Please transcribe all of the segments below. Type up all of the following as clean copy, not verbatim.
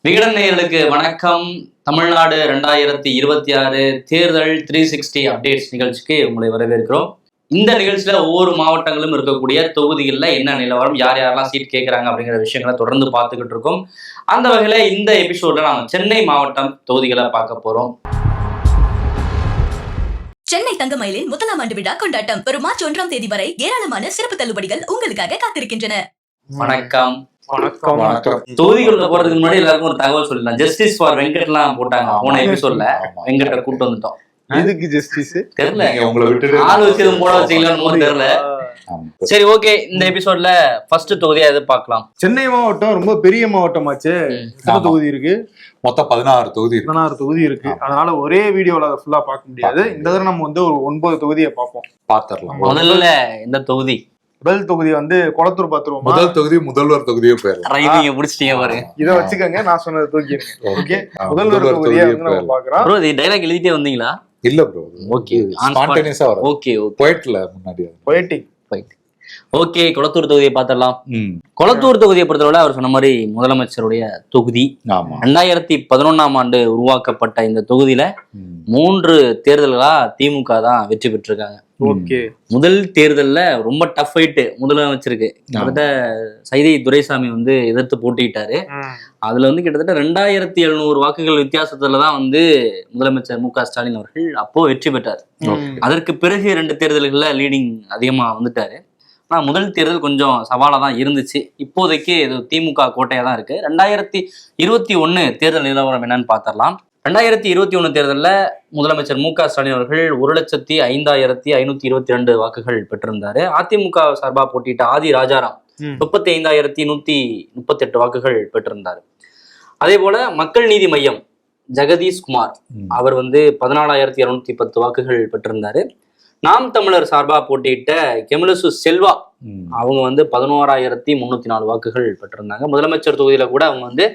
விகடன் நேயர்களுக்கு வணக்கம். தமிழ்நாடு 2026 தேர்தல் 360 அப்டேட்ஸ் நிகழ்ச்சிக்கு உங்களை வரவேற்கிறோம். இந்த நிகழ்ச்சியில ஒவ்வொரு மாவட்டங்களும் இருக்கக்கூடிய தொகுதிகளில் என்ன நிலவரம், யார் யாரெல்லாம் சீட் கேட்கறாங்க அப்படிங்கிற விஷயங்களை தொடர்ந்து பார்த்துக்கிட்டு இருக்கோம். அந்த வகையில இந்த எபிசோட்ல நாம சென்னை மாவட்டம் தொகுதிகளை பார்க்க போறோம். சென்னை தங்கமயிலின் முதலாம் ஆண்டு விழா கொண்டாட்டம் வரும் மார்ச் 1ஆம் தேதி வரை ஏராளமான சிறப்பு தள்ளுபடிகள் உங்களுக்காக காத்திருக்கின்றன. வணக்கம். வணக்கம். தொகுதிகளுக்கு போறதுக்கு முன்னாடி எல்லாருக்கும் ஒரு தகவல் சொல்லலாம். ஜஸ்டிஸ் ஃபார் வெங்கட்லாம் போட்டாங்க போன எபிசோட்ல. வெங்கட்ட கூட்டு வந்துட்டோம். எதுக்கு ஜஸ்டிஸ் தெரியல, உங்களை விட்டு ஆள் வச்சு போட வச்சீங்களான்னு தெரியல. சரி, ஓகே. இந்த எபிசோட்ல ஃபர்ஸ்ட் தொகுதியா எது பார்க்கலாம்? சென்னை மாவட்டம் ரொம்ப பெரிய மாவட்டமாச்சு. எத்தனை தொகுதி இருக்கு? மொத்தம் 16 தொகுதி 16 தொகுதி இருக்கு. அதனால ஒரே வீடியோல அதை ஃபுல்லா பார்க்க முடியாது. இந்த தடவை நம்ம ஒரு 9 தொகுதியை பார்ப்போம். பாத்துரலாம். முதல்ல இந்த தொகுதி முதல் தொகுதி குளத்தூர் பாத்துருவோம். முதல் தொகுதி முதல்வர் தொகுதியே போயிடலாம். நீங்க முடிச்சிட்டீங்க பாரு. இதை வச்சுக்கோங்க, நான் சொன்னது தூக்கி. ஓகே, முதல்வர் தொகுதியை நம்ம பாக்குறோம். ப்ரோ, இது டைலாக் எழுதிட்டே வந்தீங்களா? இல்ல ப்ரோ, ஓகே, ஸ்பான்டேனியஸா வரும். ஓகே, போயிட்ல முன்னாடி போயிட்டிங். ஓகே, குளத்தூர் தொகுதியை பார்த்துடலாம். குளத்தூர் தொகுதியை பொறுத்தவரை அவர் சொன்ன மாதிரி முதலமைச்சருடைய தொகுதி. 2011ஆம் ஆண்டு உருவாக்கப்பட்ட இந்த தொகுதியில 3 தேர்தல்களா திமுக தான் வெற்றி பெற்றிருக்காங்க. முதல் தேர்தல்ல ரொம்ப டஃப் ஃபைட் முதலமைச்சருக்கு. கிட்டத்தட்ட சைதை துரைசாமி எதிர்த்து போட்டிட்டாரு. அதுல கிட்டத்தட்ட 2700 வாக்குகள் வித்தியாசத்துலதான் முதலமைச்சர் மு.க. ஸ்டாலின் அவர்கள் அப்போ வெற்றி பெற்றார். அதற்கு பிறகு 2 தேர்தல்கள்ல லீடிங் அதிகமா வந்துட்டாரு. ஆனா முதல் தேர்தல் கொஞ்சம் சவாலா தான் இருந்துச்சு. இப்போதைக்கு இது திமுக கோட்டையா தான் இருக்கு. 2021 தேர்தல் நிலவரம் என்னன்னு பார்த்தரலாம். 2021 தேர்தலில் முதலமைச்சர் மு.க. ஸ்டாலின் அவர்கள் 1,05,522 வாக்குகள் பெற்றிருந்தாரு. அதிமுக சார்பா போட்டியிட்ட ஆதி ராஜாராம் 35,138 வாக்குகள் பெற்றிருந்தாரு. அதே போல மக்கள் நீதி மையம் ஜெகதீஷ்குமார் அவர் 14,210 வாக்குகள் பெற்றிருந்தாரு. நாம் தமிழர் சார்பா போட்டியிட்ட கெமிலசு செல்வா அவங்க 11,304 வாக்குகள் பெற்றிருந்தாங்க. முதலமைச்சர் தொகுதியில கூட அவங்க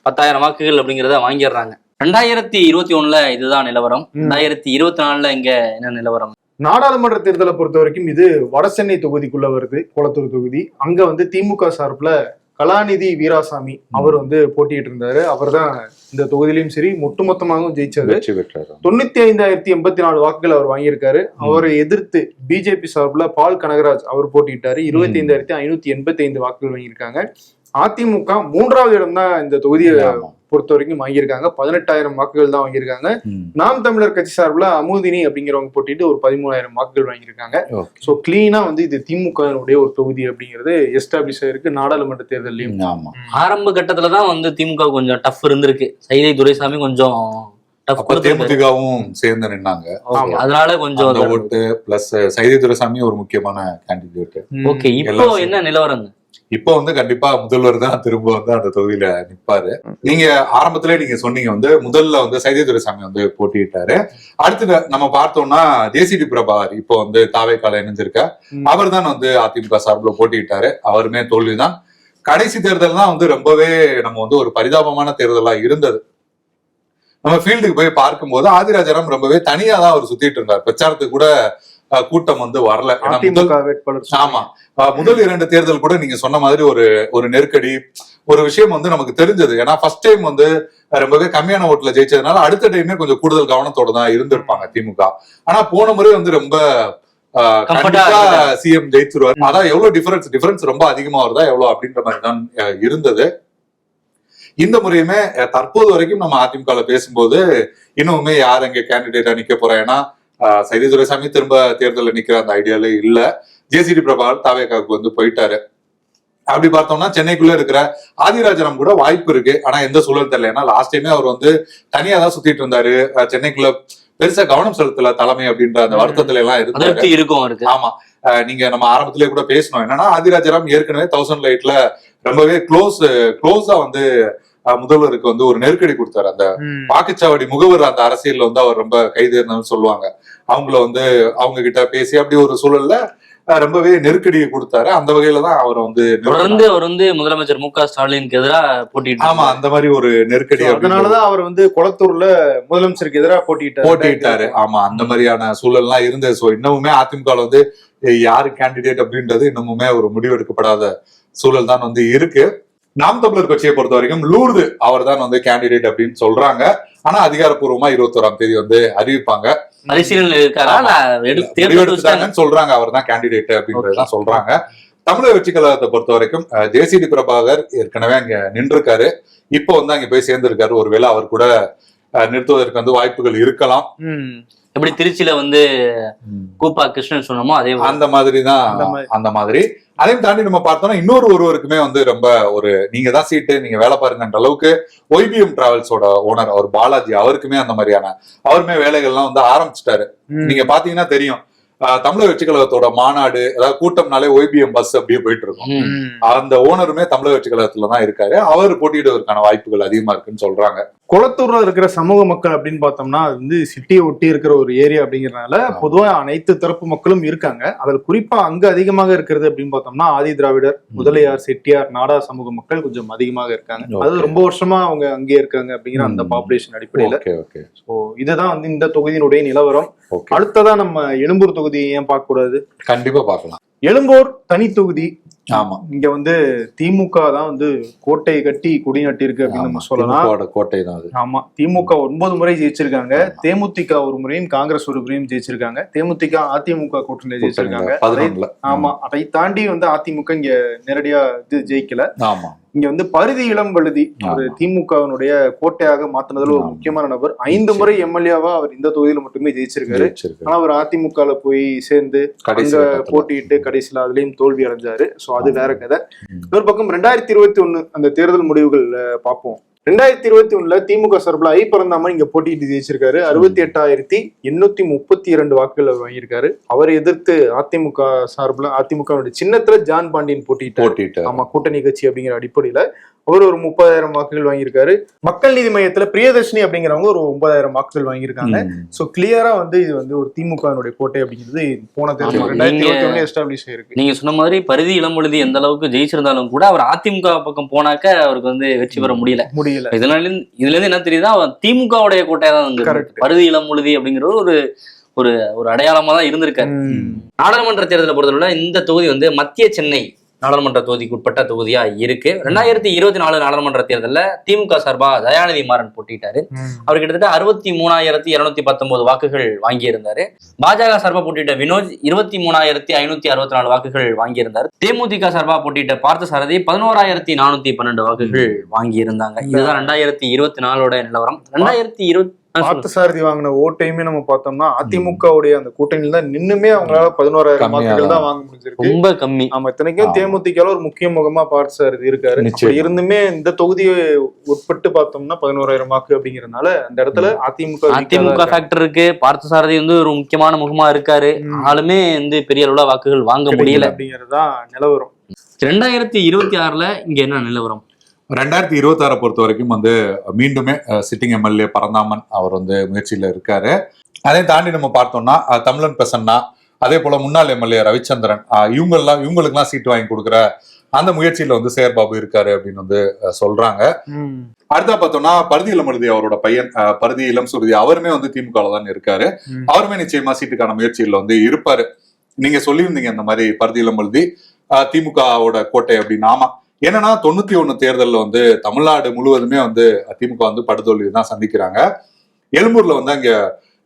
10,000 வாக்குகள் அப்படிங்கிறத வாங்கிடுறாங்க. 2021 இதுதான் நிலவரம். 2024 இங்க என்ன நிலவரம்? நாடாளுமன்ற தேர்தலை பொறுத்த வரைக்கும் இது வடசென்னை தொகுதிக்குள்ள வருது. குளத்தூர் தொகுதி. அங்க திமுக சார்பில் கலாநிதி வீராசாமி அவர் போட்டிட்டு இருந்தாரு. அவர் தான் இந்த தொகுதியிலும் சரி ஒட்டுமொத்தமாகவும் ஜெயிச்சாரு. 95,084 வாக்குகள் அவர் வாங்கியிருக்காரு. அவரை எதிர்த்து பிஜேபி சார்பில் பால் கனகராஜ் அவர் போட்டிட்டாரு. 25,585 வாக்குகள் வாங்கியிருக்காங்க. அதிமுக 3வது இடம் தான் இந்த தொகுதியை பொறுத்த வரைக்கும் வாங்கியிருக்காங்க. 18,000 வாக்குகள் தான் வாங்கியிருக்காங்க. நாம் தமிழர் கட்சி சார்பில் அமுதினி அப்படிங்கிறவங்க போட்டிட்டு ஒரு 13,000 வாக்குகள் வாங்கியிருக்காங்க. ஸோ கிளீனா இது திமுக ஒரு தொகுதி அப்படிங்கிறது எஸ்டாப்ளிஷ் ஆயிருக்கு நாடாளுமன்ற தேர்தலையும். ஆரம்ப கட்டத்துலதான் திமுக கொஞ்சம் டஃப் இருந்திருக்கு. சைதை துரைசாமி கொஞ்சம் தேமுதிகவும் சேர்ந்து நின்னாங்க. அதனால கொஞ்சம் ஓட்டு பிளஸ் சைதை துரைசாமி ஒரு முக்கியமான கேண்டிடேட். ஓகே, இப்போ என்ன நிலவரம்? இப்போ கண்டிப்பா முதல்வர் தான் திரும்ப அந்த தொகுதியில நிப்பாரு. நீங்க ஆரம்பத்திலே நீங்க சொன்னீங்க முதல்ல சைதை துரைசாமி போட்டியிட்டாரு. அடுத்து நம்ம பார்த்தோம்னா ஜேசிடி பிரபாகர் இப்போ தாவேக்கால இணைஞ்சிருக்க அவர் தான் அதிமுக சார்பில் போட்டியிட்டாரு. அவருமே தோல்விதான். கடைசி தேர்தல் தான் ரொம்பவே நம்ம ஒரு பரிதாபமான தேர்தலா இருந்தது. நம்ம ஃபீல்டுக்கு போய் பார்க்கும்போது ஆதிராஜாராம் ரொம்பவே தனியா தான் அவர் சுத்திட்டு இருந்தார். பிரச்சாரத்துக்கு கூட கூட்டம் வரல. ஆமா, முதல் 2 தேர்தல் கூட நீங்க சொன்ன மாதிரி ஒரு நெருக்கடி ஒரு விஷயம் நமக்கு தெரிஞ்சது. ஏன்னா ஃபர்ஸ்ட் டைம் ரொம்பவே கம்மியான ஓட்டுல ஜெயிச்சதுனால அடுத்த டைமே கொஞ்சம் கூடுதல் கவனத்தோட தான் இருந்திருப்பாங்க திமுக. ஆனா போன முறை ரொம்ப சிஎம் ஜெயிச்சிருவாரு. அதான் எவ்வளவு டிஃபரன்ஸ் ரொம்ப அதிகமா வருதா எவ்வளவு அப்படின்ற மாதிரி தான் இருந்தது. இந்த முறையுமே தற்போது வரைக்கும் நம்ம அதிமுக பேசும்போது இன்னுமே யார் அங்க கேண்டிடேட்டா நிக்க போறா? ஏன்னா சைதை துரைசாமி திரும்ப தேர்தலில் நிக்கிற அந்த ஐடியாலே இல்ல. ஜேசிடி பிரபாகர் தாவேக்காவுக்கு போயிட்டாரு. அப்படி பார்த்தோம்னா சென்னைக்குள்ள இருக்கிற ஆதிராஜனம் கூட வாய்ப்பு இருக்கு. ஆனா எந்த சூழல் தெரியல. ஏன்னா லாஸ்ட் டைமே அவர் தனியா தான் சுத்திட்டு இருந்தாரு. சென்னைக்குள்ள பெருசா கவனம் செலுத்தல தலைமை அப்படின்ற அந்த வருத்தத்துல எல்லாம் இருக்கு. ஆமா, நீங்க நம்ம ஆரம்பத்திலேயே கூட பேசணும். என்னன்னா ஆதிராஜராம் ஏற்கனவே 1008ல ரொம்பவே க்ளோஸா முதல்வருக்கு ஒரு நெருக்கடி கொடுத்தாரு. அந்த வாக்குச்சாவடி முகவர் அந்த அரசியல்ல அவர் ரொம்ப கைதேர்னு சொல்லுவாங்க. அவங்கள அவங்க கிட்ட பேசி அப்படி ஒரு சூழல்ல ரொம்பவே நெருக்கடியை கொடுத்தாரு. அந்த வகையில தான் அவர் தொடர்ந்து அவர் முதலமைச்சர் மு.க. ஸ்டாலினுக்கு எதிராக போட்டிட்டு. ஆமா, அந்த மாதிரி ஒரு நெருக்கடி. அதனாலதான் அவர் குளத்தூர்ல முதலமைச்சருக்கு எதிராக போட்டிட்டாரு. ஆமா, அந்த மாதிரியான சூழல் எல்லாம் இருந்தது. சோ இன்னமுமே அதிமுக யாரு கேண்டிடேட் அப்படின்றது இன்னமுமே ஒரு முடிவெடுக்கப்படாத சூழல் தான் இருக்கு. நாம் தமிழர் கட்சியை பொறுத்த வரைக்கும் லூர்து அவர் தான் வந்து கேண்டிடேட் அப்படின்னு சொல்றாங்க. ஆனா அதிகாரப்பூர்வமா 21ஆம் தேதி வந்து அறிவிப்பாங்க. பரிசீலனை சொல்றாங்க அவர் தான் கேண்டிடேட் அப்படின்றதுதான் சொல்றாங்க. தமிழக வெற்றி கழகத்தை பொறுத்த வரைக்கும் ஜேசிடி பிரபாகர் ஏற்கனவே அங்க நின்றுருக்காரு. இப்போ வந்து அங்க போய் சேர்ந்திருக்காரு. ஒருவேளை அவர் கூட நிறுத்துவதற்கு வந்து வாய்ப்புகள் இருக்கலாம். எப்படி திருச்சியில வந்து கூப்பா கிருஷ்ணன் சொன்னோமோ அதே அந்த மாதிரி அதையும் தாண்டி நம்ம பார்த்தோம்னா ஒருவருக்குமே வந்து ரொம்ப ஒரு நீங்க தான் சீட்டு நீங்க வேலை பாருங்கன்ற அளவுக்கு OIBM டிராவல்ஸோட ஓனர் அவர் பாலாஜி அவருக்குமே அந்த மாதிரியான அவருமே வேலைகள்லாம் வந்து ஆரம்பிச்சிட்டாரு. நீங்க பாத்தீங்கன்னா தெரியும் தமிழக வெற்றி கழகத்தோட மாநாடு அதாவது கூட்டம்னாலே OIBM பஸ் அப்படியே போயிட்டு இருக்கும். அந்த ஓனருமே தமிழக வெற்றி கழகத்துலதான் இருக்காரு. அவர் போட்டியிடுவதற்கான வாய்ப்புகள் அதிகமா இருக்குன்னு சொல்றாங்க. குளத்தூர்ல இருக்கிற சமூக மக்கள் அப்படின்னு பார்த்தோம்னா அது வந்து சிட்டியை ஒட்டி இருக்கிற ஒரு ஏரியா அப்படிங்கறதுனால பொதுவா அனைத்து தரப்பு மக்களும் இருக்காங்க. அதில் குறிப்பா அங்க அதிகமாக இருக்கிறது அப்படின்னு பார்த்தோம்னா ஆதி திராவிடர், முதலியார், செட்டியார், நாடார் சமூக மக்கள் கொஞ்சம் அதிகமாக இருக்காங்க. அது ரொம்ப வருஷமா அவங்க அங்கேயே இருக்காங்க அப்படிங்கிற அந்த பாப்புலேஷன் அடிப்படையில. ஸோ இதுதான் வந்து இந்த தொகுதியினுடைய நிலவரம். அடுத்ததா நம்ம எழும்பூர் தொகுதியை ஏன் பார்க்க கூடாது? கண்டிப்பா பார்க்கலாம். எழும்பூர் தனி தொகுதி. ஆமா, இங்க வந்து திமுக தான் வந்து கோட்டை கட்டி குடி நட்டிருக்கு அப்படின்னு நம்ம சொல்லலாம். கோட்டை தான் அது. ஆமா, திமுக 9 முறை ஜெயிச்சிருக்காங்க. தேமுதிக ஒரு முறையும் காங்கிரஸ் ஒரு முறையும் ஜெயிச்சிருக்காங்க. தேமுதிக அதிமுக கூட்டணியில ஜெயிச்சிருக்காங்க. ஆமா, அதை தாண்டி வந்து அதிமுக இங்க நேரடியா ஜெயிக்கல. ஆமா, இங்க வந்து பரிதி இளம் வழுதி ஒரு திமுகவினுடைய கோட்டையாக மாத்தினதுல ஒரு முக்கியமான நபர். 5 முறை எம்எல்ஏவா அவர் இந்த தொகுதியில மட்டுமே ஜெயிச்சிருக்காரு. ஆனா அவர் அதிமுகல போய் சேர்ந்து அங்க போட்டியிட்டு கடைசியில அதுலயும் தோல்வி அடைஞ்சாரு. சோ அது வேற கதை. இன்னொரு பக்கம் 2021 அந்த தேர்தல் முடிவுகள் பார்ப்போம். 2021 திமுக சார்பில் பரந்தாமன் இங்க போட்டிட்டு ஜெயிச்சிருக்காரு. 68,832 வாக்குகள் அவர் வாங்கியிருக்காரு. அவரை எதிர்த்து அதிமுக சார்பில் அதிமுக சின்னத்துல ஜான் பாண்டியன் போட்டிட்டு ஆமா கூட்டணி கட்சி அப்படிங்கிற அடிப்படையில அவர் ஒரு 30,000 வாக்குகள் வாங்கியிருக்காரு. மக்கள் நீதி மையத்துல பிரியதர்ஷினி அப்படிங்கிறவங்க ஒரு 9,000 வாக்குகள் வாங்கியிருக்காங்க. சோ கிளியரா வந்து இது வந்து ஒரு திமுக கோட்டை அப்படிங்கிறது போன தேர்தல் 2021 எஸ்டாப்ளிஷ் ஆயிருக்கு. நீங்க சொன்ன மாதிரி பரிதி இளம்பொழுதி எந்த அளவுக்கு ஜெயிச்சிருந்தாலும் கூட அவர் அதிமுக பக்கம் போனாக்க அவருக்கு வந்து வெற்றி பெற முடியல. இதுல இருந்து என்ன தெரியுதா, திமுகவுடைய கோட்டையா தான் பரிதி இளம்பொழுதி அப்படிங்கிற ஒரு ஒரு ஒரு அடையாளமா தான் இருந்திருக்காரு. நாடாளுமன்ற தேர்தலை பொறுத்தவரை இந்த தொகுதி வந்து மத்திய சென்னை நாடாளுமன்ற தொகுதிக்கு உட்பட்ட தொகுதியா இருக்கு. 2024 நாடாளுமன்ற தேர்தலில் திமுக சார்பா தயாநிதி மாறன் போட்டிட்டாரு. அவர் கிட்டத்தட்ட 63,219 வாக்குகள் வாங்கியிருந்தாரு. பாஜக சார்பா போட்டிட்ட வினோஜ் 23,564 வாக்குகள் வாங்கியிருந்தாரு. தேமுதிக சார்பா போட்டிட்ட பார்த்தசாரதி 11,412 வாக்குகள் வாங்கியிருந்தாங்க. இதுதான் 2024 நிலவரம். 2020 பார்த்தசாரதி வாங்கின ஓட்டையுமே நம்ம பார்த்தோம்னா அதிமுகவுடைய அந்த கூட்டணியில தான் நின்னுமே அவங்களால 11,000 வாக்குகள் தான் வாங்க முடிஞ்சிருக்கு. ரொம்ப கம்மி. ஆமா, இத்தனைக்கும் தேமுதிக ஒரு முக்கிய முகமா பார்த்தசாரதி இருக்காரு. இருந்துமே இந்த தொகுதியை உட்பட்டு பார்த்தோம்னா 11,000 வாக்கு அப்படிங்கறதுனால அந்த இடத்துல அதிமுக ஃபேக்டர் இருக்கு. பார்த்தசாரதி வந்து ஒரு முக்கியமான முகமா இருக்காரு. ஆளுமே வந்து பெரிய அளவுல வாக்குகள் வாங்க முடியல அப்படிங்கறதுதான் நிலவரம். 2026 இங்க என்ன நிலவரம்? 2026 பொறுத்த வரைக்கும் வந்து மீண்டுமே சிட்டிங் எம்எல்ஏ பரந்தாமன் அவர் வந்து முயற்சியில இருக்காரு. அதை தாண்டி நம்ம பார்த்தோம்னா தமிழன் பிரசன்னா, அதே போல முன்னாள் எம்எல்ஏ ரவிச்சந்திரன், இவங்களுக்குலாம் சீட்டு வாங்கி கொடுக்குற அந்த முயற்சியில வந்து சேர்பாபு இருக்காரு அப்படின்னு வந்து சொல்றாங்க. அடுத்தா பார்த்தோம்னா பரிதி இளம்பொழுதி அவரோட பையன் பரிதி இளம் சுருதி அவருமே வந்து திமுக தான் இருக்காரு. அவருமே நிச்சயமா சீட்டுக்கான முயற்சியில வந்து இருப்பாரு. நீங்க சொல்லியிருந்தீங்க இந்த மாதிரி பரிதி இளம்பொழுதி திமுகவோட கோட்டை அப்படின்னு. ஆமா, என்னன்னா 91 தேர்தலில் வந்து தமிழ்நாடு முழுவதுமே வந்து திமுக வந்து படுதோல்வி தான் சந்திக்கிறாங்க. எழும்பூர்ல வந்து அங்க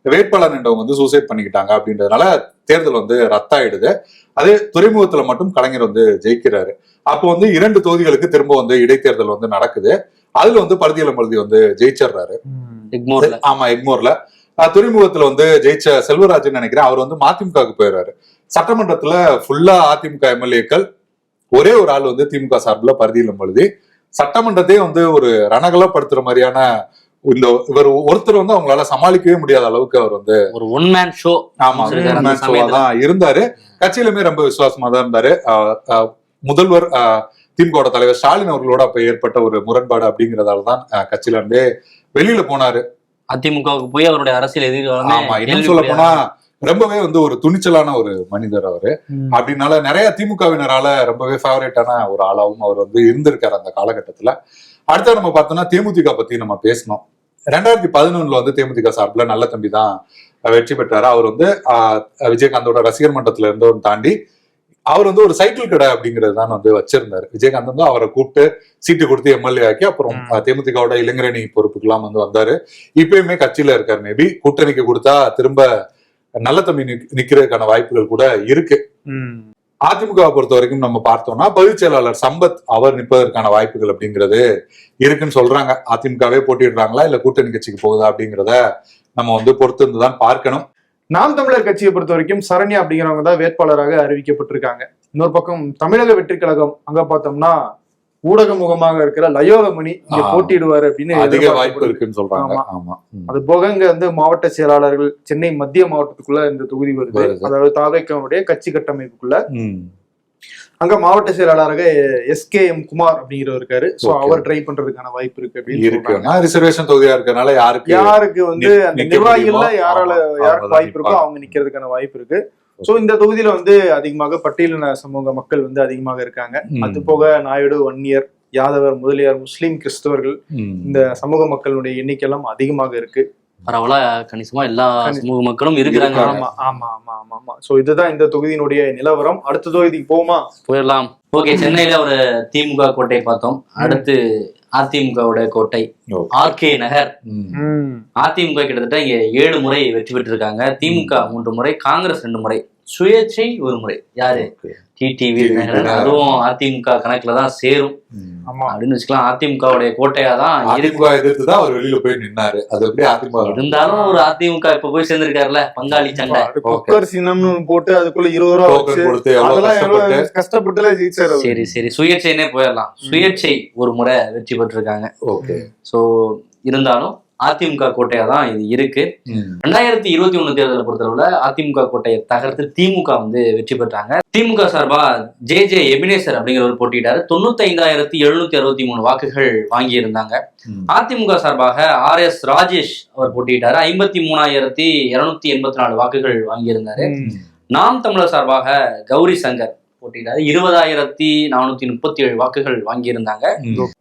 வேட்பாளர் நின்றவங்க வந்து சூசைட் பண்ணிக்கிட்டாங்க அப்படின்றதுனால தேர்தல் வந்து ரத்தாயிடுது. அதே துறைமுகத்துல மட்டும் கலைஞர் வந்து ஜெயிக்கிறாரு. அப்போ வந்து 2 தொகுதிகளுக்கு திரும்ப வந்து இடைத்தேர்தல் வந்து நடக்குது. அதுல வந்து பரிதி இளம்பொழுதி வந்து ஜெயிச்சிடுறாரு. ஆமா, எக்மோர்ல. துறைமுகத்துல வந்து ஜெயிச்ச செல்வராஜன் நினைக்கிறேன் அவர் வந்து மதிமுகவுக்கு போயிடுறாரு. சட்டமன்றத்துல ஃபுல்லா அதிமுக எம்எல்ஏக்கள், ஒரே ஒரு ஆள் வந்து திமுக சார்பில் பரிதி இளம்பொழுதி. சட்டமன்றத்தையே வந்து ஒரு ரணகலப்படுத்துற மாதிரியான இவர் ஒருத்தர் வந்து அவங்களால சமாளிக்கவே முடியாத அளவுக்கு அவர் வந்து ஒரு ஒன் மேன் ஷோ தான் இருந்தாரு. கட்சியிலுமே ரொம்ப விசுவாசமா தான் இருந்தாரு. முதல்வர் திமுக தலைவர் ஸ்டாலின் அவர்களோட அப்ப ஏற்பட்ட ஒரு முரண்பாடு அப்படிங்கறதாலதான் கட்சியில இருந்தே வெளியில போனாரு. அதிமுகவுக்கு போய் அவருடைய அரசியல் எதிர்காலம். ஆமா, இன்னும் சொல்ல போனா ரொம்பவே வந்து ஒரு துணிச்சலான ஒரு மனிதர் அவரு. அப்படின்னால நிறைய திமுகவினரால ரொம்பவே ஃபேவரேட்டான ஒரு ஆளாவும் அவர் வந்து இருந்திருக்காரு அந்த காலகட்டத்துல. அடுத்த நம்ம பார்த்தோம்னா தேமுதிக பத்தி நம்ம பேசணும். 2011 வந்து தேமுதிக சார்பில் நல்ல தம்பி தான் வெற்றி பெற்றாரு. அவர் வந்து விஜயகாந்தோட ரசிகர் மன்றத்துல இருந்தவரும் தாண்டி அவர் வந்து ஒரு சைக்கிள் கடை அப்படிங்கிறது தான் வந்து வச்சிருந்தாரு. விஜயகாந்த் வந்து அவரை கூப்பிட்டு சீட்டு கொடுத்து எம்எல்ஏ ஆக்கி அப்புறம் தேமுதிகவோட இளைஞரணி பொறுப்புக்கெல்லாம் வந்து வந்தாரு. இப்பயுமே கட்சியில இருக்காரு. மேபி கூட்டணிக்கு கொடுத்தா திரும்ப நல்ல தம்பி நிக்கிறதுக்கான வாய்ப்புகள் கூட இருக்கு. அதிமுகவை பொறுத்த வரைக்கும் நம்ம பார்த்தோம்னா பொதுச் செயலாளர் சம்பத் அவர் நிற்பதற்கான வாய்ப்புகள் அப்படிங்கிறது இருக்குன்னு சொல்றாங்க. அதிமுகவே போட்டிடுறாங்களா இல்ல கூட்டணி கட்சிக்கு போகுதா அப்படிங்கிறத நம்ம வந்து பொறுத்து இருந்துதான் பார்க்கணும். நாம் தமிழர் கட்சியை பொறுத்த வரைக்கும் சரண்யா அப்படிங்கிறவங்க தான் வேட்பாளராக அறிவிக்கப்பட்டிருக்காங்க. இன்னொரு பக்கம் தமிழக வெற்றி கழகம் அங்க பார்த்தோம்னா ஊடக முகமாக இருக்கிற லயோலமணி இங்க போட்டியிடுவாரு அப்படின்னு அதிக வாய்ப்பு இருக்குன்னு சொல்றாங்க. ஆமா, அது போக இங்க வந்து மாவட்ட செயலாளர்கள் சென்னை மத்திய மாவட்டத்துக்குள்ள இந்த தொகுதி வருது. அதாவது தாவேக்காவுடைய கட்சி கட்டமைப்புக்குள்ள அங்க மாவட்ட செயலாளராக SKM குமார் அப்படிங்கிறவர் இருக்காரு. சோ அவர் ட்ரை பண்றதுக்கான வாய்ப்பு இருக்கு அப்படின்னு ரிசர்வேஷன் தொகுதியா இருக்கனால யாருக்கு வந்து அந்த நிர்வாகிகள்ல யாருக்கு வாய்ப்பு இருக்கோ அவங்க நிக்கிறதுக்கான வாய்ப்பு இருக்கு. சோ இந்த தொகுதியில வந்து அதிகமாக பட்டியலின சமூக மக்கள் வந்து அதிகமாக இருக்காங்க. அது போக நாயுடு, வன்னியர், யாதவர், முதலியார், முஸ்லீம், கிறிஸ்தவர்கள் இந்த சமூக மக்களுடைய எண்ணிக்கை எல்லாம் அதிகமாக இருக்கு. பரவலா கணிசமா எல்லா சமூக மக்களும் இருக்கிறாங்க. ஆமா ஆமா ஆமா ஆமா ஆமா. சோ இதுதான் இந்த தொகுதியினுடைய நிலவரம். அடுத்த தொகுதிக்கு போயிடலாம். ஓகே, சென்னையில ஒரு திமுக கோட்டை பார்த்தோம். அடுத்து அதிமுகவோட கோட்டை RK நகர். அதிமுக கிட்டத்தட்ட இங்க 7 முறை வெற்றி பெற்றிருக்காங்க. திமுக 3 முறை, காங்கிரஸ் 2 முறை, சுயேட்சை 1 முறை. யாரு? டிடிவி தினகரன். அதுவும் அதிமுக கணக்குலதான் சேரும் அப்படின்னு வச்சுக்கலாம். அதிமுகவுடைய கோட்டையா தான் எதிர்த்துதான் அவர் வெளியில போய் நின்னாரு. அது எப்படி அதிமுக இருந்தாலும் ஒரு அதிமுக இப்ப போய் சேர்ந்திருக்காருல, பங்காளி சண்டை போட்டு அதுக்குள்ள 20 ரூபா கஷ்டப்பட்டு. சரி சரி, சுயேட்சைனே போயிடலாம். சுயேட்சை 1 முறை வெற்றி பெற்றிருக்காங்க. சோ இருந்தாலும் அதிமுக கோட்டையா தான் இது இருக்கு. 2021 தேர்தலை பொறுத்தளவுல அதிமுக கோட்டையை தகர்த்து திமுக வந்து வெற்றி பெற்றாங்க. திமுக சார்பா JJ எபினேசர் அப்படிங்கிறவர் போட்டியிட்டாரு. 95,763 வாக்குகள் வாங்கி இருந்தாங்க. அதிமுக சார்பாக RS ராஜேஷ் அவர் போட்டியிட்டாரு. 53,284 வாக்குகள் வாங்கியிருந்தாரு. நாம் தமிழர் சார்பாக கௌரி சங்கர் போட்டியிட்டாரு. 20,437 வாக்குகள் வாங்கியிருந்தாங்க.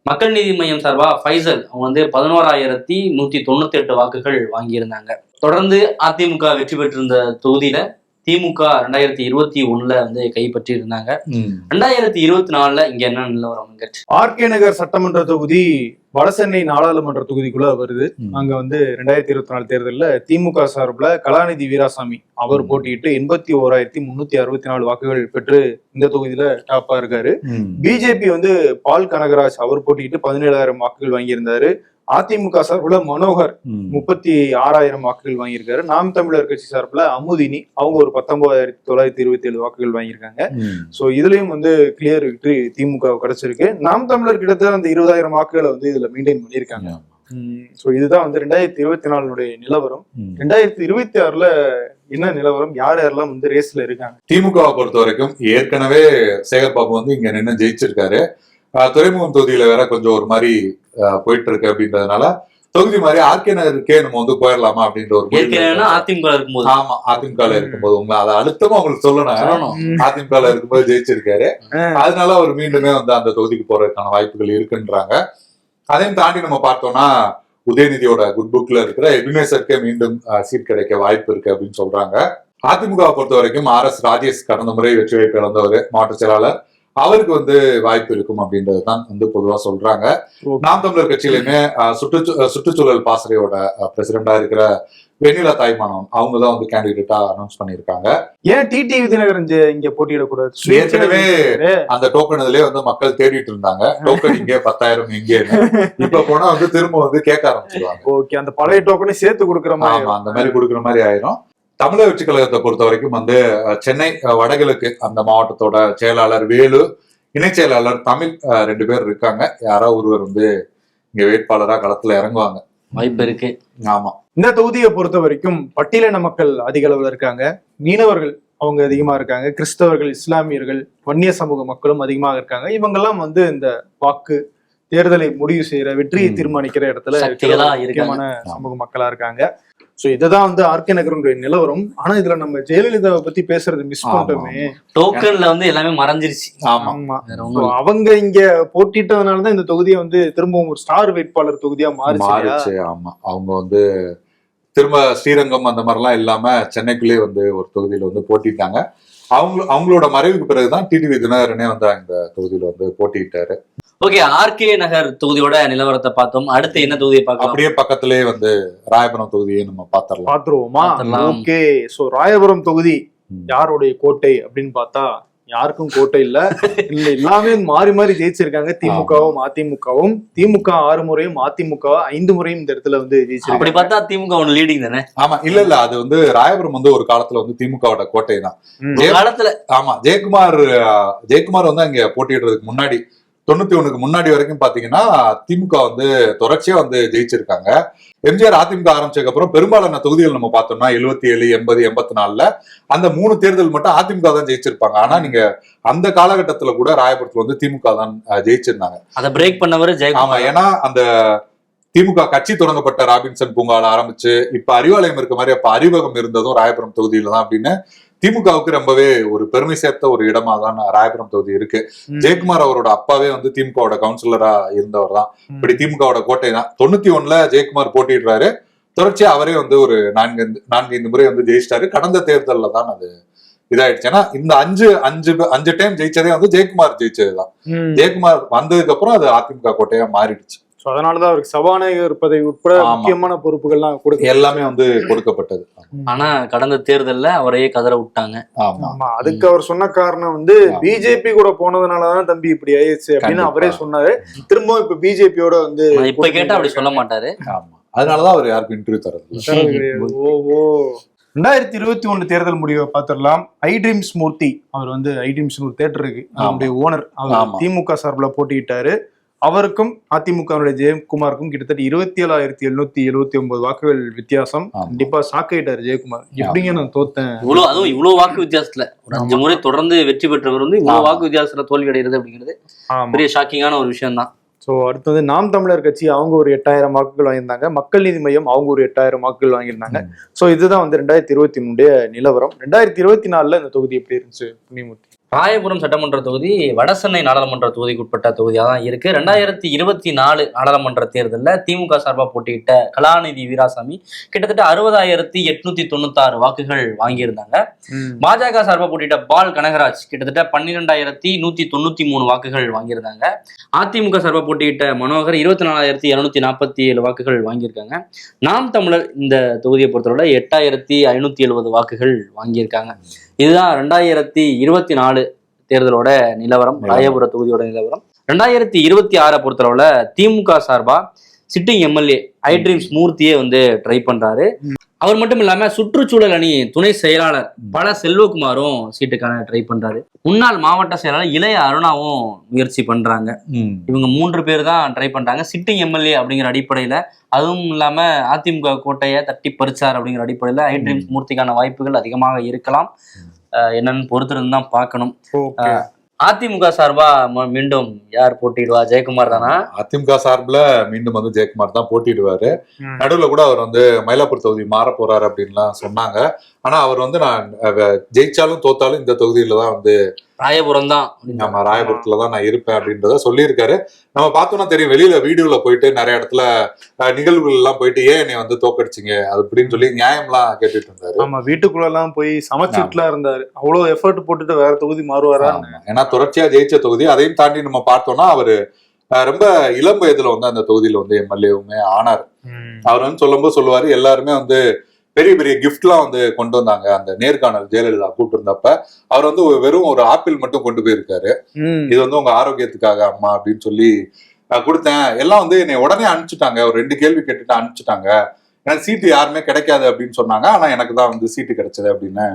மக்கள் நீதி மையம் சார்பா ஃபைசல் அவங்க வந்து 11,198 வாக்குகள் வாங்கியிருந்தாங்க. தொடர்ந்து அதிமுக வெற்றி பெற்றிருந்த தொகுதியில திமுக 2021 வந்து கைப்பற்றி இருந்தாங்க. 2024 இங்க என்ன நிலவரம்? RK நகர் சட்டமன்ற தொகுதி வடசென்னை நாடாளுமன்ற தொகுதிக்குள்ள வருது. அங்க வந்து 2024 தேர்தலில் திமுக சார்பில் கலாநிதி வீராசாமி அவர் போட்டியிட்டு 81,364 வாக்குகள் பெற்று இந்த தொகுதியில டாப்பா இருக்காரு. பிஜேபி வந்து பால் கனகராஜ் அவர் போட்டியிட்டு 17,000 வாக்குகள் வாங்கியிருந்தாரு. அதிமுக சார்பில் மனோகர் 36,000 வாக்குகள் வாங்கியிருக்காரு. நாம் தமிழர் கட்சி சார்பில் அமுதினி அவங்க ஒரு 19,927 வாக்குகள் வாங்கியிருக்காங்க. சோ இதுலயும் வந்து கிளியர் விக்டரி திமுக கிடைச்சிருக்கு. நாம் தமிழர் கிட்டத்தட்ட அந்த 20,000 வாக்குகளை வந்து இதுல மெயின்டைன் பண்ணியிருக்காங்க. சோ இதுதான் வந்து 2024 நிலவரம். 2026 என்ன நிலவரம், யார் யாரெல்லாம் வந்து ரேஸ்ல இருக்காங்க? திமுகவை பொறுத்த வரைக்கும் ஏற்கனவே சேகர் பாபு வந்து இங்க நின்று ஜெயிச்சிருக்காரு. துறைமுகம் தொகுதியில வேற கொஞ்சம் ஒரு மாதிரி போயிட்டு இருக்கு அப்படின்றதுனால தொகுதி மாதிரி RK நகருக்கே நம்ம வந்து போயிடலாமா அப்படின்ற ஒரு அதிமுக இருக்கும்போது. ஆமா, அதிமுக இருக்கும்போது உங்க அதை அழுத்தமா உங்களுக்கு சொல்லணும். அதிமுக இருக்கும்போது ஜெயிச்சிருக்காரு. அதனால அவர் மீண்டுமே வந்து அந்த தொகுதிக்கு போறதுக்கான வாய்ப்புகள் இருக்குன்றாங்க. அதையும் தாண்டி நம்ம பார்த்தோம்னா உதயநிதியோட குட் புக்ல இருக்கிற எபினேசருக்கே மீண்டும் சீட் கிடைக்க வாய்ப்பு இருக்கு அப்படின்னு சொல்றாங்க. அதிமுகவை பொறுத்த வரைக்கும் RS ராஜேஷ் கடந்த முறை வெற்றி வாய்ப்பு இழந்தவர் மாவட்ட செயலாளர், அவருக்கு வந்து வாய்ப்பு இருக்கும் அப்படின்றதுதான் வந்து பொதுவா சொல்றாங்க. நாம் தமிழர் கட்சியிலுமே சுற்றுச்சூழல் பாசறையோட பிரசிடண்டா இருக்கிற வெண்ணிலா தாய்மானவன் அவங்கதான் வந்து கேண்டிடேட்டா அனௌன்ஸ் பண்ணிருக்காங்க. ஏன் டிடிவி தினகரன் இங்க போட்டியிடக்கூடாது? ஏற்கனவே அந்த டோக்கன் இதுலயே வந்து மக்கள் தேடிட்டு இருந்தாங்க. டோக்கன் இங்கே 10,000 எங்கே, இப்ப போனா வந்து திரும்ப வந்து கேட்க ஆரம்பிச்சிருவாங்க. ஓகே, அந்த பழைய டோக்கனை சேர்த்து கொடுக்குற மாதிரி, அந்த மாதிரி கொடுக்குற மாதிரி ஆயிரும். தமிழக வெற்றி கழகத்தை பொறுத்த வரைக்கும் வந்து சென்னை வடகிழக்கு அந்த மாவட்டத்தோட செயலாளர் வேலு, இணை செயலாளர் தமிழ் 2 பேர் இருக்காங்க. யாராவது ஒருவர் வந்து இங்க வேட்பாளரா களத்துல இறங்குவாங்க, வாய்ப்பு இருக்கு. ஆமா, இந்த தொகுதியை பொறுத்த வரைக்கும் பட்டியலின மக்கள் அதிக அளவுல இருக்காங்க. மீனவர்கள் அவங்க அதிகமா இருக்காங்க. கிறிஸ்தவர்கள், இஸ்லாமியர்கள், வன்னிய சமூக மக்களும் அதிகமாக இருக்காங்க. இவங்கெல்லாம் வந்து இந்த வாக்கு தேர்தலை முடிவு செய்யற, வெற்றியை தீர்மானிக்கிற இடத்துல முக்கியமான சமூக மக்களா இருக்காங்க. சோ இதுதான் வந்து RK நகருடைய நிலவரம். ஆனா இதுல நம்ம ஜெயலலிதாவை பத்தி பேசுறது மிஸ் பண்ணிட்டோமே. டோக்கன்ல வந்து எல்லாமே மறைஞ்சிருச்சு. ஆமா, அவங்க இங்க போட்டிட்டதுனாலதான் இந்த தொகுதியை வந்து திரும்பவும் ஒரு ஸ்டார் வேட்பாளர் தொகுதியா மாறிச்சு. ஆமா, அவங்க வந்து திரும்ப ஸ்ரீரங்கம் அந்த மாதிரிலாம் இல்லாம சென்னைக்குள்ளேயே வந்து ஒரு தொகுதியில வந்து போட்டிட்டாங்க. அவங்களோட மறைவுக்கு பிறகுதான் டிடிவி தினகரனே வந்து இந்த தொகுதியில வந்து போட்டிட்டாரு. ஓகே, ஆர்கே நகர் தொகுதியோட நிலவரத்தை பார்த்தோம். அடுத்து என்ன தொகுதியை பார்க்கலாம்? அப்படியே பக்கத்திலேயே வந்து ராயபுரம் தொகுதியை நம்ம பாத்துருவோமா? ஓகே, சோ ராயபுரம் தொகுதி யாருடைய கோட்டை அப்படின்னு பார்த்தா யாருக்கும் கோட்டை இல்ல. எல்லாமே மாறி மாறி ஜெயிச்சிருக்காங்க. திமுகவும் அதிமுகவும். திமுக 6 முறையும், அதிமுக 5 முறையும் இந்த இடத்துல வந்து ஜெயிச்சிருக்காங்க. அப்படி பார்த்தா திமுக ஒன்னு லீடிங் தானே? ஆமா, இல்ல அது வந்து ராயபுரம் வந்து ஒரு காலத்துல வந்து திமுகவோட கோட்டை தான். காலத்துல ஆமா, ஜெயக்குமார் வந்து அங்க போட்டியிடுறதுக்கு முன்னாடி 91க்கு முன்னாடி வரைக்கும் பாத்தீங்கன்னா திமுக வந்து தொடர்ச்சியா வந்து ஜெயிச்சிருக்காங்க. எம்ஜிஆர் அதிமுக ஆரம்பிச்சதுக்கு அப்புறம் பெரும்பாலான தொகுதிகள் நம்ம பார்த்தோம்னா 77, 80, 84 அந்த 3 தேர்தல் மட்டும் அதிமுக தான் ஜெயிச்சிருப்பாங்க. ஆனா நீங்க அந்த காலகட்டத்துல கூட ராயபுரத்துல வந்து திமுக தான் ஜெயிச்சிருந்தாங்க. அதை பிரேக் பண்ணவரு ஆமா, ஏன்னா அந்த திமுக கட்சி தொடங்கப்பட்ட ராபின்சன் பூங்கால ஆரம்பிச்சு இப்ப அறிவாலயம் இருக்க மாதிரி அப்ப அறிவகம் இருந்ததும் ராயபுரம் தொகுதியில தான் அப்படின்னு திமுகவுக்கு ரொம்பவே ஒரு பெருமை சேர்த்த ஒரு இடமா தான் ராயபுரம் தொகுதி இருக்கு. ஜெயக்குமார் அவரோட அப்பாவே வந்து திமுகவோட கவுன்சிலரா இருந்தவர் தான். இப்படி திமுகவோட கோட்டை தான். 91ல ஜெயக்குமார் போட்டிடுறாரு. தொடர்ச்சியா அவரே வந்து ஒரு 4-5 முறை வந்து ஜெயிச்சிட்டாரு. கடந்த தேர்தல்ல தான் அது இதாயிடுச்சு. ஏன்னா இந்த 5 டைம் ஜெயிச்சதே வந்து ஜெயக்குமார் ஜெயிச்சதுதான். ஜெயக்குமார் வந்ததுக்கு அப்புறம் அது அதிமுக கோட்டையா மாறிடுச்சு. அதனாலதான் அவருக்கு சபாநாயகர் பதவி உட்பட முக்கியமான பொறுப்புகள்லாம் எல்லாமே வந்து கொடுக்கப்பட்டது. ஆனா கடந்த தேர்தல்ல அவரையே கதற விட்டாங்க. ஆமா, அதுக்கு அவர் சொன்ன காரணம் வந்து பிஜேபி கூட போனதுனாலதான் தம்பி இப்படி ஆயிடுச்சு அப்படின்னு அவரே சொன்னாரு. திரும்ப இப்ப பிஜேபியோட வந்து இப்ப கேட்டா அப்படி சொல்ல மாட்டாரு. ஆமா, அதனாலதான் அவர் யாருக்கும் இன்டர்வியூ தரது. ஓஹோ, 2021 தேர்தல் முடிவை பார்த்துடலாம். ஐட்ரீம்ஸ் மூர்த்தி அவர் வந்து ஐட்ரீம்ஸ் தேட்டர் இருக்கு, அவருடைய ஓனர். அவர் திமுக சார்பில் போட்டியிட்டாரு. அவருக்கும் அதிமுகவுடைய ஜெயக்குமாருக்கும் கிட்டத்தட்ட 27,779 வாக்குகள் வித்தியாசம். கண்டிப்பா சாக்காயிட்டாரு ஜெயக்குமார். எப்படிங்க நான் தோத்தேன், அதுவும் இவ்வளவு வாக்கு வித்தியாசத்துல ஒரு 5 முறை தொடர்ந்து வெற்றி பெற்றவர் வந்து இவ்வளவு வாக்கு வித்தியாசத்துல தோல்வி அடைகிறது அப்படிங்கிறது பெரிய ஷாக்கிங்கான ஒரு விஷயம் தான். ஸோ அடுத்தது நாம் தமிழர் கட்சி அவங்க ஒரு 8000 வாக்குகள் வாங்கியிருந்தாங்க. மக்கள் நீதி மையம் அவங்க ஒரு 8000 வாக்குகள் வாங்கியிருந்தாங்க. ஸோ இதுதான் வந்து 2023 நிலவரம். 2024 இந்த தொகுதி எப்படி இருந்துச்சு புண்ணியமூர்த்தி? ராயபுரம் சட்டமன்ற தொகுதி வடசென்னை நாடாளுமன்ற தொகுதிக்கு உட்பட்ட தொகுதியாக தான் இருக்கு. 2024 நாடாளுமன்ற தேர்தலில் திமுக சார்பாக போட்டியிட்ட கலாநிதி வீராசாமி கிட்டத்தட்ட 60,896 வாக்குகள் வாங்கியிருந்தாங்க. பாஜக சார்பாக போட்டியிட்ட பால் கனகராஜ் கிட்டத்தட்ட 12,193 வாக்குகள் வாங்கியிருந்தாங்க. அதிமுக சார்பாக போட்டியிட்ட மனோகர் 24,247 வாக்குகள் வாங்கியிருக்காங்க. நாம் தமிழர் இந்த தொகுதியை பொறுத்தவரை 8,570 வாக்குகள் வாங்கியிருக்காங்க. இதுதான் 2024 தேர்தலோட நிலவரம், ராயபுர தொகுதியோட நிலவரம். 2026 பொறுத்தளவுல திமுக சார்பா சிட்டிங் எம்எல்ஏ ஐட்ரீம்ஸ் மூர்த்தியே வந்து ட்ரை பண்றாரு. அவர் மட்டும் இல்லாம சுற்றுச்சூழல் அணி துணை செயலாளர் பல செல்வகுமாரும் சீட்டுக்கான ட்ரை பண்றாரு. முன்னாள் மாவட்ட செயலாளர் இளைய அருணாவும் முயற்சி பண்றாங்க. இவங்க 3 பேர் தான் ட்ரை பண்றாங்க. சிட்டிங் எம்எல்ஏ அப்படிங்கிற அடிப்படையில, அதுவும் இல்லாம அதிமுக கோட்டையை தட்டி பறிச்சார் அப்படிங்கிற அடிப்படையில ஐட்ரீம்ஸ் மூர்த்திக்கான வாய்ப்புகள் அதிகமாக இருக்கலாம். என்னன்னு பொறுத்திருந்து தான் பார்க்கணும். அதிமுக சார்பா மீண்டும் யார் போட்டிடுவா? ஜெயக்குமார் தானா? அதிமுக சார்பில் மீண்டும் வந்து ஜெயக்குமார் தான் போட்டிடுவாரு. நடுவில் கூட அவர் வந்து மயிலாப்பூர் தொகுதி மாற போறாரு அப்படின்லாம் சொன்னாங்க. ஆனா அவர் வந்து நான் ஜெயிச்சாலும் தோத்தாலும் இந்த தொகுதியில தான் வந்து ராயபுரம் தான், ஆமா ராயபுரத்துலதான் நான் இருப்பேன் அப்படின்றத சொல்லியிருக்காரு. நம்ம பார்த்தோம்னா தெரியும், வெளியில வீடியோல போயிட்டு நிறைய இடத்துல நிகழ்வுகள் எல்லாம் போயிட்டு ஏன் என்னை வந்து தோக்கடிச்சிங்க அது அப்படின்னு சொல்லி நியாயம்லாம் கேட்டுட்டு இருந்தாரு. ஆமா, வீட்டுக்குள்ள எல்லாம் போய் சமைச்சிட்டுலாம் இருந்தாரு. அவ்வளவு எஃபர்ட் போட்டுட்டு வேற தொகுதி மாறுவாரா? ஏன்னா தொடர்ச்சியா ஜெயிச்ச தொகுதி. அதையும் தாண்டி நம்ம பார்த்தோம்னா அவரு ரொம்ப இளம் வயதுல வந்து அந்த தொகுதியில வந்து எம்எல்ஏவுமே ஆனார். அவர் வந்து சொல்லும்போது சொல்லுவாரு, எல்லாருமே வந்து பெரிய பெரிய கிஃப்ட்லாம் வந்து கொண்டு வந்தாங்க. அந்த நேர்காணல் ஜெயலலிதா கூப்பிட்டு இருந்தப்ப அவர் வந்து வெறும் ஒரு ஆப்பிள் மட்டும் கொண்டு போயிருக்காரு. இது வந்து உங்க ஆரோக்கியத்துக்காக அம்மா அப்படின்னு சொல்லி கொடுத்தேன். எல்லாம் வந்து என்னை உடனே அனுப்பிச்சுட்டாங்க. ஒரு 2 கேள்வி கேட்டுட்டு அனுப்பிச்சுட்டாங்க. எனக்கு சீட்டு யாருமே கிடைக்காது அப்படின்னு சொன்னாங்க. ஆனா எனக்கு தான் வந்து சீட்டு கிடைச்சது அப்படின்னு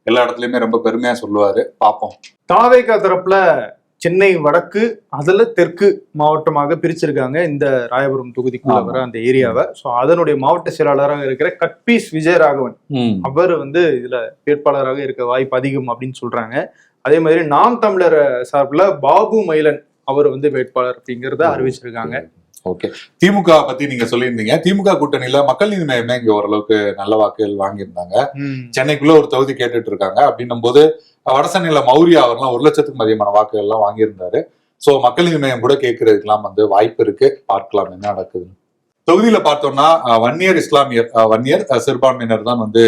எல்லா இடத்துலயுமே ரொம்ப பெருமையா சொல்லுவாரு. பார்ப்போம். தாவேகா தரப்புல சென்னை வடக்கு அதுல தெற்கு மாவட்டமாக பிரிச்சிருக்காங்க இந்த ராயபுரம் தொகுதிக்குள்ள வர அந்த ஏரியாவை. ஸோ அதனுடைய மாவட்ட செயலாளராக இருக்கிற கட்பீஸ் விஜயராகவன் அவர் வந்து இதுல வேட்பாளராக இருக்க வாய்ப்பு அதிகம் அப்படின்னு சொல்றாங்க. அதே மாதிரி நாம் தமிழர் சார்பில் பாபு மயிலன் அவர் வந்து வேட்பாளர் அப்படிங்கிறத அறிவிச்சிருக்காங்க. ஓகே, திமுக பத்தி நீங்க சொல்லியிருந்தீங்க. திமுக கூட்டணியில மக்கள் நீதி மையமே இங்க ஓரளவுக்கு நல்ல வாக்குகள் வாங்கியிருந்தாங்க. சென்னைக்குள்ள ஒரு தொகுதி கேட்டுட்டு இருக்காங்க. அப்படின்னும் போது வடசென்னையில மௌரியா அவர்லாம் 1 லட்சத்துக்கும் அதிகமான வாக்குகள் எல்லாம் வாங்கியிருந்தாரு. சோ மக்கள் நீதி மையம் கூட கேட்கறதுக்கெல்லாம் வந்து வாய்ப்பு இருக்கு. பார்க்கலாம் என்ன நடக்குதுன்னு. தொகுதியில பார்த்தோம்னா வன்னியர் இஸ்லாமியர் வன்னியர் சிறுபான்மையினர் தான் வந்து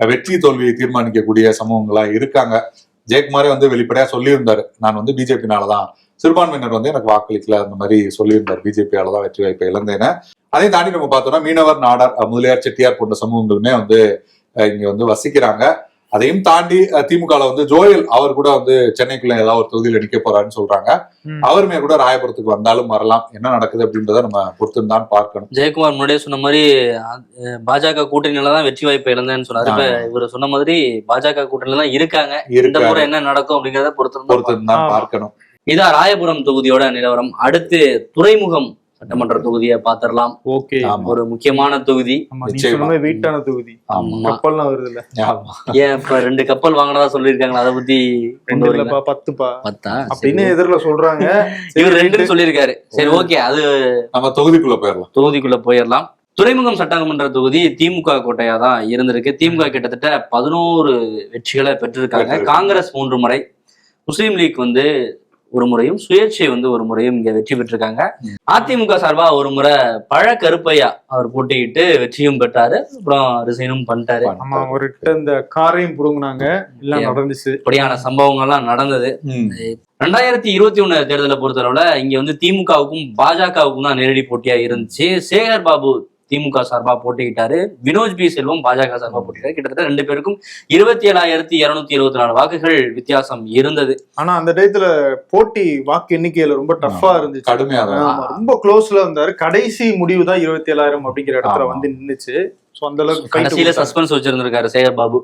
வெற்றி தோல்வியை தீர்மானிக்கக்கூடிய சமூகங்களா இருக்காங்க. ஜெயக்குமாரே வந்து வெளிப்படையா சொல்லியிருந்தாரு, நான் வந்து பிஜேபினாலதான் சிறுபான்மையினர் வந்து எனக்கு வாக்களிக்கல அந்த மாதிரி சொல்லியிருந்தார், பிஜேபியால தான் வெற்றி வாய்ப்பை இழந்தேன்னு. அதையும் தாண்டி நம்ம பார்த்தோம்னா மீனவர், நாடார், முதலியார், செட்டியார் போன்ற சமூகங்களுமே வந்து இங்க வந்து வசிக்கிறாங்க. அதையும் தாண்டி திமுகல வந்து ஜோயல் அவர் கூட வந்து சென்னைக்குள்ள ஏதாவது ஒரு தொகுதியில் நிக்க போறாருன்னு சொல்றாங்க. அவருமே கூட ராயபுரத்துக்கு வந்தாலும் வரலாம். என்ன நடக்குது அப்படின்றத நம்ம பொறுத்துதான் பார்க்கணும். ஜெயக்குமார் முன்னாடியே சொன்ன மாதிரி பாஜக கூட்டணியில தான் வெற்றி வாய்ப்பை இழந்தேன்னு சொன்னாரு. இப்ப இவர் சொன்ன மாதிரி பாஜக கூட்டணியில தான் இருக்காங்க. இந்த முறை என்ன நடக்கும் அப்படிங்கறத பொறுத்துதான் பார்க்கணும். இதான் ராயபுரம் தொகுதியோட நிலவரம். அடுத்து துறைமுகம் சட்டமன்ற தொகுதியை பாத்திரலாம். ஓகே, ஒரு முக்கியமான தொகுதி, வெயிட்டான தொகுதி. கப்பல்லாம் வருது இல்ல? ஏன் இப்ப 2 கப்பல் வாங்கினதா சொல்லிருக்காங்களா? அதை பத்தி 10 அப்படின்னு எதிரில சொல்றாங்க. இவர் 2 சொல்லியிருக்காரு. சரி, ஓகே, அது நம்ம தொகுதிக்குள்ள போயிடலாம். துறைமுகம் சட்டமன்ற தொகுதி திமுக கோட்டையா தான் இருந்திருக்கு. திமுக கிட்டத்தட்ட 11 வெற்றிகளை பெற்றிருக்காங்க. காங்கிரஸ் 3 முறை, முஸ்லீம் லீக் வந்து 1 முறையும், சுயேட்சை வந்து 1 முறையும் இங்க வெற்றி பெற்றிருக்காங்க. அதிமுக சார்பா 1 முறை பழ கருப்பையா அவர் போட்டியிட்டு வெற்றியும் பெற்றாரு. அப்புறம் ரிசைனும் பண்ணிட்டாரு. இந்த காரையும் புடுங்கினாங்க, எல்லாம் நடந்துச்சு. இப்படியான சம்பவங்கள்லாம் நடந்தது. 2021 தேர்தலை பொறுத்தளவுல இங்க வந்து திமுகவுக்கும் பாஜகவுக்கும் தான் நேரடி போட்டியா இருந்துச்சு. சேகர் பாபு திமுக சார்பா போட்டிக்கிட்டாரு, வினோஜ் பி செல்வம் பாஜக சார்பா போட்டிட்டாரு. கிட்டத்தட்ட 2 பேருக்கும் 27,224 வாக்குகள் வித்தியாசம் இருந்தது. ஆனா அந்த டயத்துல போட்டி வாக்கு எண்ணிக்கையில ரொம்ப டஃபா இருந்துச்சு, கடுமையாக ரொம்ப க்ளோஸ்ல இருந்தாரு. கடைசி முடிவு தான் 27,000 அப்படிங்கிற இடத்துல வந்து நின்னுச்சு. கடைசியில சஸ்பென்ஸ் வச்சிருந்திருக்காரு சேகர் பாபு.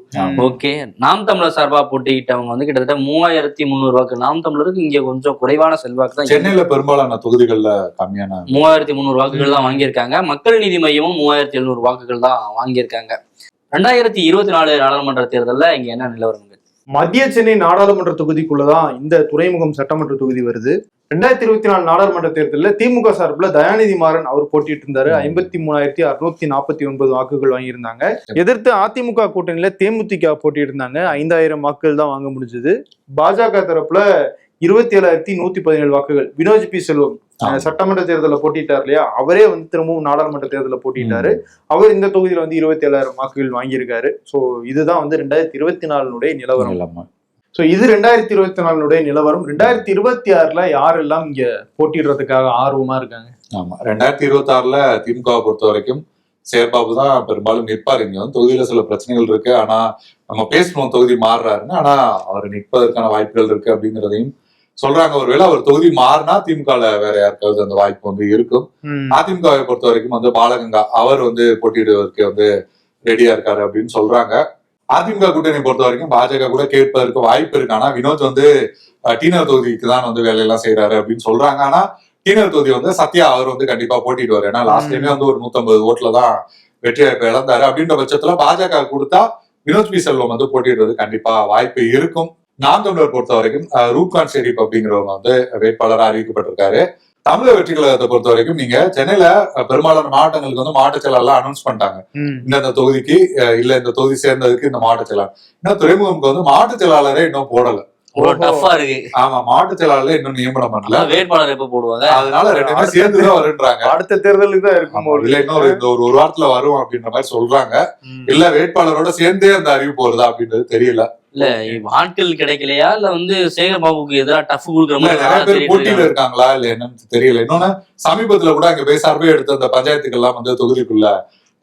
ஓகே, நாம் தமிழர் சார்பா போட்டிக்கிட்டவங்க வந்து கிட்டத்தட்ட 3,300 வாக்கு. நாம் தமிழருக்கு இங்க கொஞ்சம் குறைவான செல்வாக்கு தான். சென்னையில பெரும்பாலான தொகுதிகள்ல கம்மியான 3,300 வாக்குகள் தான் வாங்கியிருக்காங்க. மக்கள் நீதி மையமும் 3,700 வாக்குகள் தான் வாங்கியிருக்காங்க. 2024 நாடாளுமன்ற தேர்தல்ல இங்க என்ன நிலவரம்? மத்திய சென்னை நாடாளுமன்ற தொகுதிக்குள்ளதான் இந்த துறைமுகம் சட்டமன்ற தொகுதி வருது. 2024 நாடாளுமன்ற தேர்தலில் திமுக சார்பில் தயாநிதி மாறன் அவர் போட்டிட்டு இருந்தாரு. 53,649 வாக்குகள் வாங்கியிருந்தாங்க. எதிர்த்து அதிமுக கூட்டணியில தேமுதிக போட்டிட்டு இருந்தாங்க. 5,000 வாக்குகள் தான் வாங்க முடிஞ்சது. பாஜக தரப்புல 27,117 வாக்குகள். வினோஜ் பி செல்வம் சட்டமன்ற தேர்தலில் போட்டிட்டார் இல்லையா, அவரே வந்து திரும்பவும் நாடாளுமன்ற தேர்தலில் போட்டிட்டாரு. அவர் இந்த தொகுதியில வந்து 27,000 வாக்குகள் வாங்கியிருக்காரு. ஸோ இதுதான் வந்து 2024 நிலவரம். ஸோ இது 2024 நிலவரம். 2026 யாரெல்லாம் இங்க போட்டிடுறதுக்காக ஆர்வமா இருக்காங்க? ஆமா, 2026 திமுகவை பொறுத்த வரைக்கும் சேர்பாபு தான் பெரும்பாலும் நிற்பார். இங்க வந்து தொகுதியில சில பிரச்சனைகள் இருக்கு, ஆனா நம்ம பேசணும் தொகுதி மாறுறாருன்னு, ஆனா அவர் நிற்பதற்கான வாய்ப்புகள் இருக்கு அப்படிங்கிறதையும் சொல்றாங்க. ஒருவேளை அவர் தொகுதி மாறினா திமுகல வேற யாருக்காவது அந்த வாய்ப்பு வந்து இருக்கும். அதிமுகவை பொறுத்த வரைக்கும் வந்து பாலகங்கா அவர் வந்து போட்டியிடுவதற்கு வந்து ரெடியா இருக்காரு அப்படின்னு சொல்றாங்க. அதிமுக கூட்டணி பொறுத்த வரைக்கும் பாஜக கூட கேட்பதற்கு வாய்ப்பு இருக்கு. ஆனா வினோத் வந்து டீனர் தொகுதிக்கு தான் வந்து வேலையெல்லாம் செய்யறாரு அப்படின்னு சொல்றாங்க. ஆனா டீனர் தொகுதி வந்து சத்யா அவர் வந்து கண்டிப்பா போட்டிடுவாரு. ஏன்னா லாஸ்ட் டைமே வந்து ஒரு 150 ஓட்டுல தான் வெற்றி வாய்ப்பு இழந்தாரு. அப்படின்ற பட்சத்துல பாஜக கொடுத்தா வினோத் பி செல்வம் வந்து போட்டிடுறது கண்டிப்பா வாய்ப்பு இருக்கும். நாம் தமிழர் பொறுத்த வரைக்கும் ரூப்கான் ஷெரீப் அப்படிங்கிறவங்க வந்து வேட்பாளராக அறிவிக்கப்பட்டிருக்காரு. தமிழக வெற்றி கழகத்தை பொறுத்த வரைக்கும் நீங்க சென்னையில பெரும்பாலான மாவட்டங்களுக்கு வந்து மாவட்ட செயலாளர் அனௌன்ஸ் பண்ணிட்டாங்க. இந்த தொகுதிக்கு இல்ல இந்த தொகுதி சேர்ந்ததுக்கு இந்த மாவட்ட செயலாளர். இன்னும் துறைமுகம்க்கு வந்து மாவட்ட செயலாளரே இன்னும் போடல. ஆமா, மாவட்ட செயலாளர் இன்னும் நியமனம் பண்ணல. வேட்பாளர் எப்ப போடுவாங்க? அதனால 2 சேர்ந்துதான் வருன்றாங்க. அடுத்த தேர்தலுக்கு தான் இருக்கும். இல்ல இன்னும் இந்த ஒரு வாரத்துல வரும் அப்படின்ற மாதிரி சொல்றாங்க. இல்ல வேட்பாளரோட சேர்ந்தே அந்த அறிவிப்பு வருதா அப்படின்றது தெரியல. இல்ல ஆட்கள் கிடைக்கலையா, இல்ல வந்து சேகர் பாபுக்கு எதிராக டஃப் கொடுக்குற மாதிரி நிறைய பேர் போட்டியில இருக்காங்களா இல்ல என்னன்னு தெரியல. இன்னொன்னு சமீபத்துல கூட அங்க பேசார்பே எடுத்த அந்த பஞ்சாயத்துக்கெல்லாம் வந்து தொகுதிக்குள்ள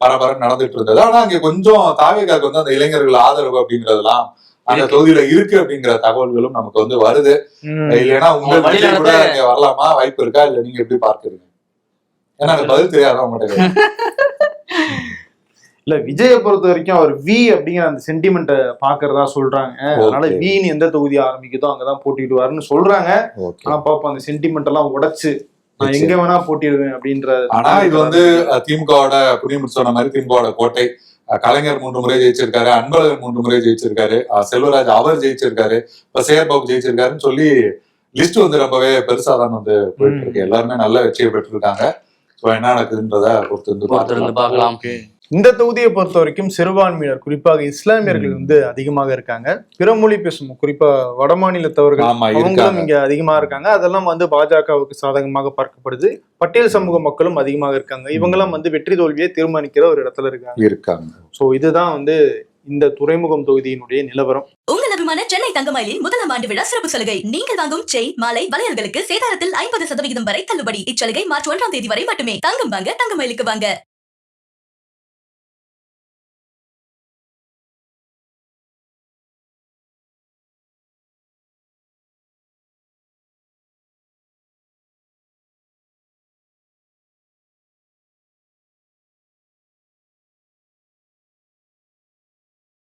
பரபரன்னு நடந்துட்டு இருந்தது. ஆனா அங்க கொஞ்சம் தாவேகாக்கு வந்து அந்த இளைஞர்கள் ஆதரவு அப்படிங்கறதெல்லாம் அந்த தொகுதியில இருக்கு அப்படிங்கிற தகவல்களும் நமக்கு வந்து வருது. இல்லைன்னா உங்க கூட இங்க வரலாமா, வாய்ப்பு இருக்கா, இல்ல நீங்க எப்படி பார்க்கறீங்க? ஏன்னா எனக்கு பதில் தெரியாத உங்கள்கிட்ட. இல்ல விஜயை பொறுத்த வரைக்கும் அவர் வி அப்படிங்கிற அந்த சென்டிமெண்ட்டை பாக்குறதா சொல்றாங்க. அதனால வின்னு எந்த தொகுதி ஆரம்பிக்குதோ அங்கதான் போட்டிடுவாருன்னு சொல்றாங்க. ஆனா பாப்போம், அந்த சென்டிமெண்ட் எல்லாம் உடைச்சு நான் எங்க வேணா போட்டிடுவேன் அப்படின்ற. ஆனா இது வந்து திமுகவோட புனிமுட் சொன்ன மாதிரி திமுகவோட கோட்டை. கலைஞர் 3 முறை ஜெயிச்சிருக்காரு, அன்பழகன் 3 முறை ஜெயிச்சிருக்காரு, செல்வராஜ் அவர் ஜெயிச்சிருக்காரு, இப்ப சேகர்பாபு ஜெயிச்சிருக்காருன்னு சொல்லி லிஸ்ட் வந்து ரொம்பவே பெருசாதான் வந்து போயிட்டு இருக்கு. எல்லாருமே நல்ல வெற்றியை பெற்றிருக்காங்க. என்ன நடக்குதுன்றத பொறுத்து பார்க்கலாம். இந்த தொகுதியை பொறுத்த வரைக்கும் சிறுபான்மையினர் குறிப்பாக இஸ்லாமியர்கள் வந்து அதிகமாக இருக்காங்க. பிற மொழி பேசும் குறிப்பா வட மாநிலத்தவர்கள் அவங்களும் இங்க அதிகமா இருக்காங்க. அதெல்லாம் வந்து பாஜகவுக்கு சாதகமாக பார்க்கப்படுது. பட்டியல் சமூக மக்களும் அதிகமாக இருக்காங்க. இவங்கெல்லாம் வந்து வெற்றி தோல்வியை தீர்மானிக்கிற ஒரு இடத்துல இருக்காங்க. சோ இதுதான் வந்து இந்த துறைமுகம் தொகுதியினுடைய நிலவரம். உங்கள் அபிமான சென்னை தங்கமயிலின் முதலாம் ஆண்டு விழா சிறப்பு சலுகை. நீங்கள் வாங்கும் செயின், மாலை, வளையல்களுக்கு சேதாரத்தில் 50% வரை தள்ளுபடி. இச்சலுகை மார்ச் 1ஆம் தேதி வரை மட்டுமே. தங்கம் வாங்க தங்கமயிலுக்கு வாங்க.